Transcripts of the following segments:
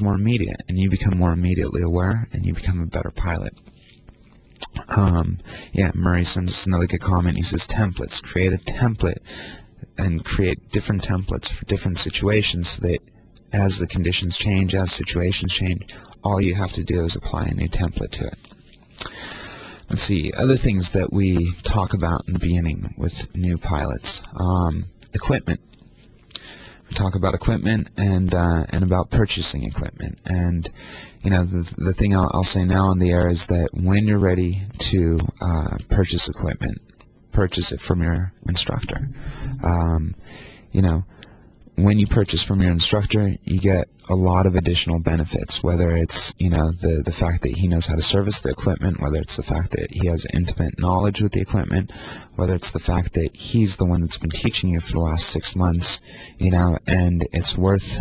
more immediate, and you become more immediately aware, and you become a better pilot. Yeah, Murray sends us another good comment. He says, templates. Create a template and create different templates for different situations so that as the conditions change, as situations change, all you have to do is apply a new template to it. Let's see, other things that we talk about in the beginning with new pilots. Equipment. We talk about equipment and about purchasing equipment. And you know, the thing I'll say now on the air is that when you're ready to purchase equipment, purchase it from your instructor. You know, when you purchase from your instructor, you get a lot of additional benefits, whether it's, you know, the fact that he knows how to service the equipment, whether it's the fact that he has intimate knowledge with the equipment, whether it's the fact that he's the one that's been teaching you for the last 6 months, you know, and it's worth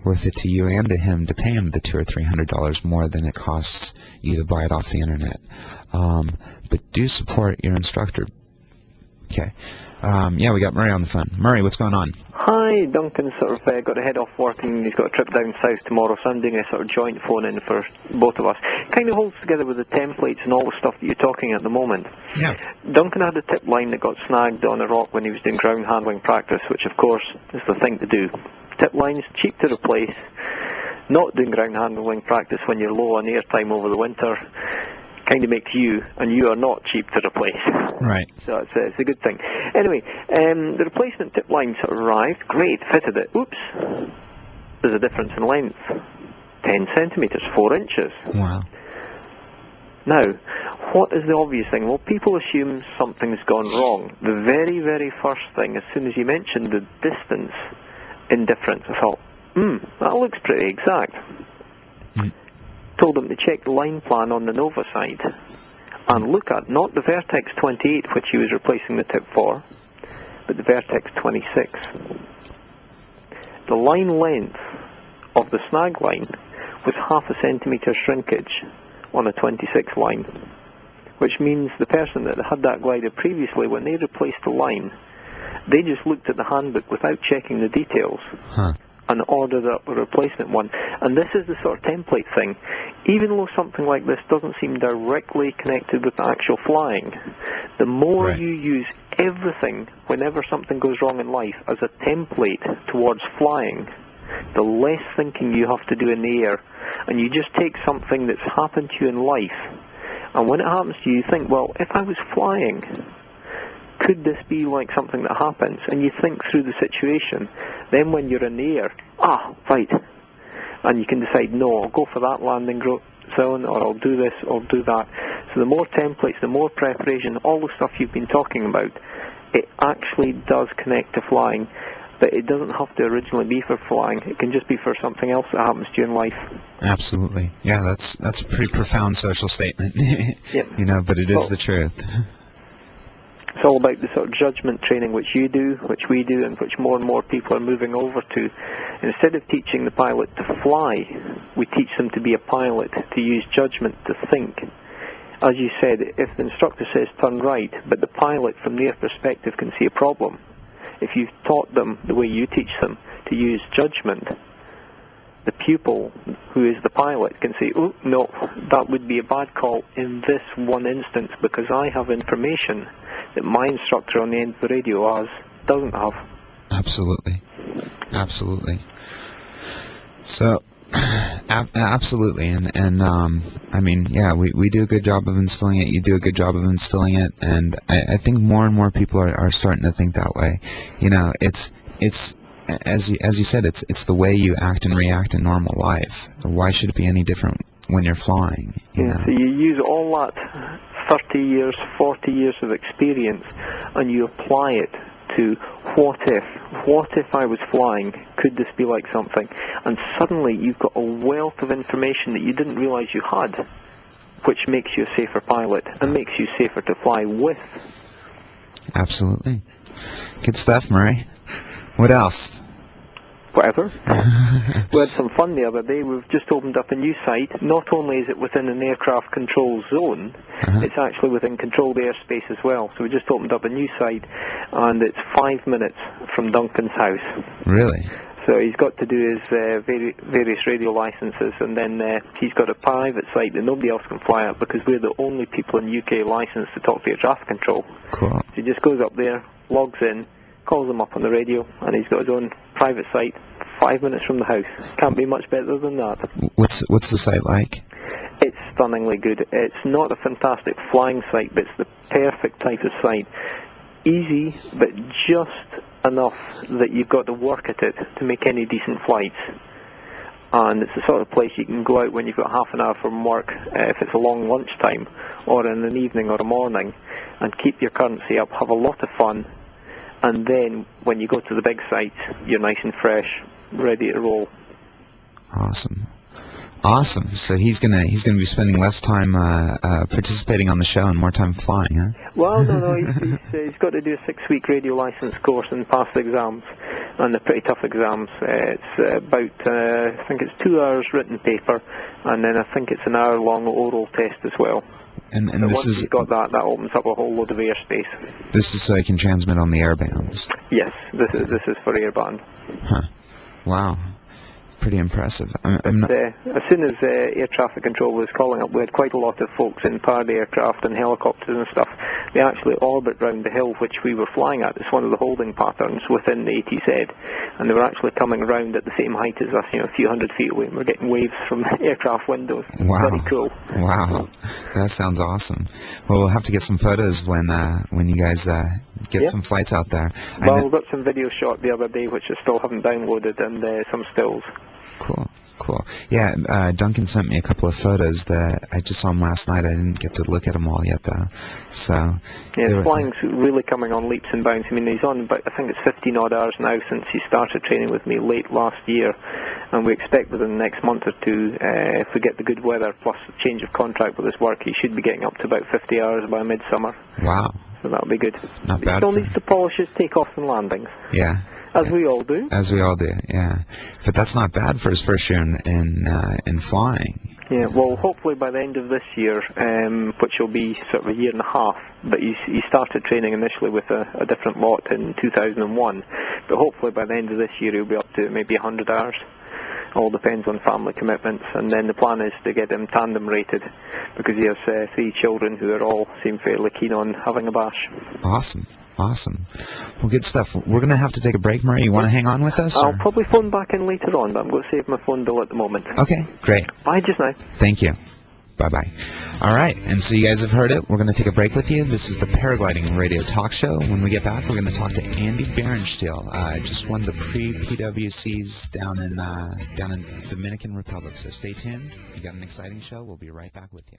it to you and to him to pay him the $200 or $300 more than it costs you to buy it off the internet. But do support your instructor. Okay. Yeah, we got Murray on the phone. Murray, what's going on? Hi, Duncan's sort of got to head off work and he's got a trip down south tomorrow, so I'm doing a sort of joint phone-in for both of us. Kind of holds together with the templates and all the stuff that you're talking at the moment. Yeah. Duncan had a tip line that got snagged on a rock when he was doing ground handling practice, which of course is the thing to do. Tip lines, cheap to replace. Not doing ground handling practice when you're low on airtime over the winter kind of makes you, and you are not cheap to replace. Right. So it's a good thing. Anyway, the replacement tip line sort of arrived. Great, fitted it. Oops. There's a difference in length. 10 centimetres, 4 inches. Wow. Now, what is the obvious thing? Well, people assume something's gone wrong. The very, very first thing, as soon as you mentioned the distance in difference, I thought, that looks pretty exact. Told them to check the line plan on the Nova side and look at not the Vertex 28, which he was replacing the tip for, but the Vertex 26. The line length of the snag line was 0.5 centimetre shrinkage on a 26 line, which means the person that had that glider previously, when they replaced the line, they just looked at the handbook without checking the details. And ordered up a replacement one. And this is the sort of template thing. Even though something like this doesn't seem directly connected with actual flying, the more you use everything whenever something goes wrong in life as a template towards flying, the less thinking you have to do in the air. And you just take something that's happened to you in life, and when it happens to you, you think, well, if I was flying, could this be like something that happens? And you think through the situation. Then when you're in the air, right. And you can decide, no, I'll go for that landing zone, or I'll do this, or do that. So the more templates, the more preparation, all the stuff you've been talking about, it actually does connect to flying. But it doesn't have to originally be for flying. It can just be for something else that happens to you in life. Absolutely. Yeah, that's a pretty profound social statement. Yep. You know, but it is the truth. It's all about the sort of judgment training which you do, which we do, and which more and more people are moving over to. Instead of teaching the pilot to fly, we teach them to be a pilot, to use judgment, to think. As you said, if the instructor says turn right, but the pilot from their perspective can see a problem, if you've taught them the way you teach them to use judgment, the pupil, who is the pilot, can say, oh, no, that would be a bad call in this one instance because I have information that my instructor on the end of the radio doesn't have. Absolutely. Absolutely. So, absolutely. And I mean, yeah, we do a good job of instilling it. You do a good job of instilling it. And I think more and more people are starting to think that way. You know, it's as you said, it's the way you act and react in normal life. Why should it be any different when you're flying? You know? So you use all that 30 years, 40 years of experience, and you apply it to what if I was flying, could this be like something? And suddenly you've got a wealth of information that you didn't realize you had, which makes you a safer pilot and makes you safer to fly with. Absolutely. Good stuff, Murray. What else? Whatever. We had some fun the other day. We've just opened up a new site. Not only is it within an aircraft control zone, it's actually within controlled airspace as well. So we just opened up a new site, and it's 5 minutes from Duncan's house. Really? So he's got to do his various radio licenses, and then he's got a private site that nobody else can fly at because we're the only people in UK licensed to talk to air traffic control. Cool. So he just goes up there, logs in, calls them up on the radio, and he's got his own private site 5 minutes from the house. Can't be much better than that. What's the site like? It's stunningly good. It's not a fantastic flying site, but it's the perfect type of site. Easy, but just enough that you've got to work at it to make any decent flights. And it's the sort of place you can go out when you've got half an hour from work, if it's a long lunchtime, or in an evening or a morning, and keep your currency up, have a lot of fun, and then when you go to the big sites, you're nice and fresh, ready to roll. Awesome. So he's gonna be spending less time participating on the show and more time flying, huh? Well, no, he's got to do a 6-week radio license course and pass the exams, and they're pretty tough exams. It's about I think it's 2 hours written paper, and then I think it's an hour-long oral test as well. And so this once is you've got that opens up a whole load of airspace. This is so I can transmit on the airbands. Yes, this is for airband. Huh. Wow. Pretty impressive. As soon as air traffic control was calling up, we had quite a lot of folks in powered aircraft and helicopters and stuff. They actually orbit round the hill which we were flying at. It's one of the holding patterns within the ATZ, and they were actually coming around at the same height as us, a few hundred feet away, and we're getting waves from aircraft windows. Wow. Very cool. Wow. That sounds awesome. Well, we'll have to get some photos when you guys get some flights out there. Well, we got some video shot the other day which I still haven't downloaded, and some stills. Cool. Yeah, Duncan sent me a couple of photos that I just saw them last night. I didn't get to look at them all yet, though. So yeah, flying's really coming on leaps and bounds. I mean, he's on about, I think it's 15 odd hours now since he started training with me late last year, and we expect within the next month or two, if we get the good weather plus a change of contract with his work, he should be getting up to about 50 hours by midsummer. Wow. So that'll be good. Not bad. He still needs to polish his takeoffs and landings. Yeah. As we all do. As we all do, yeah. But that's not bad for his first year in flying. Yeah, well, hopefully by the end of this year, which will be sort of a year and a half, but he started training initially with a different lot in 2001, but hopefully by the end of this year he'll be up to maybe 100 hours. All depends on family commitments, and then the plan is to get him tandem rated because he has 3 children who all seem fairly keen on having a bash. Awesome. Well, good stuff. We're going to have to take a break, Murray. You want to hang on with us? I'll probably phone back in later on, but I'm going to save my phone bill at the moment. Okay, great. Bye just now. Thank you. Bye-bye. All right, and so you guys have heard it. We're going to take a break with you. This is the Paragliding Radio Talk Show. When we get back, we're going to talk to Andy Berenstiel, just won the pre-PWCs down in Dominican Republic. So stay tuned. We got an exciting show. We'll be right back with you.